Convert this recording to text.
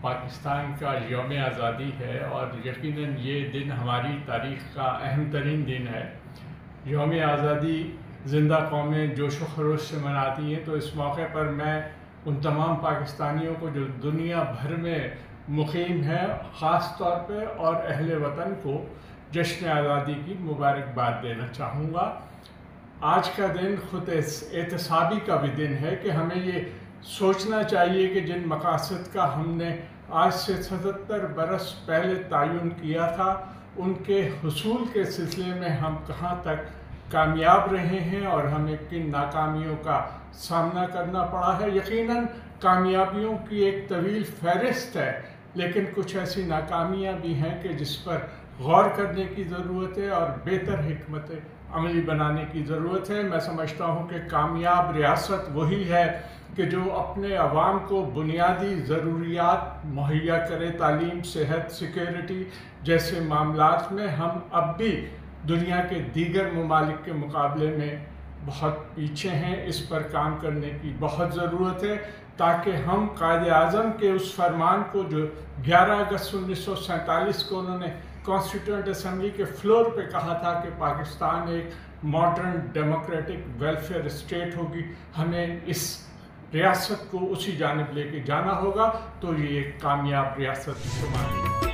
पाकिस्तान का यौम आज़ादी है और यकीनन ये दिन हमारी तारीख़ का अहम तरीन दिन है। यौम आज़ादी ज़िंदा कौमें जोश व खरोश से मनाती हैं, तो इस मौके पर मैं उन तमाम पाकिस्तानियों को जो दुनिया भर में मुक़ीम हैं ख़ास तौर पे और अहले वतन को जश्न आज़ादी की मुबारकबाद देना चाहूँगा। आज का दिन ख़ुद एहतसाबी का भी दिन है कि हमें ये सोचना चाहिए कि जिन मकासद का हमने आज से 77 बरस पहले तयन किया था, उनके हुसूल के सिलसिले में हम कहाँ तक कामयाब रहे हैं और हमें किन नाकामियों का सामना करना पड़ा है। यकीनन कामयाबियों की एक तवील फहरिस्त है, लेकिन कुछ ऐसी नाकामियाँ भी हैं कि जिस पर गौर करने की ज़रूरत है और बेहतर हिकमत अमली बनाने की ज़रूरत है। मैं समझता हूँ कि कामयाब रियासत वही है कि जो अपने अवाम को बुनियादी ज़रूरियात मुहैया करे। तालीम, सेहत, सिक्योरिटी जैसे मामलात में हम अब भी दुनिया के दीगर ममालिक के मुकाबले में बहुत पीछे हैं। इस पर काम करने की बहुत ज़रूरत है ताकि हम कायद-ए-आज़म के उस फरमान को जो 11 अगस्त 1947 को उन्होंने कॉन्स्टिट्यूंट असम्बली के फ्लोर पे कहा था कि पाकिस्तान एक मॉडर्न डेमोक्रेटिक वेलफेयर स्टेट होगी, हमें इस रियासत को उसी जानिब लेके जाना होगा, तो ये एक कामयाब रियासत शुमार होगी।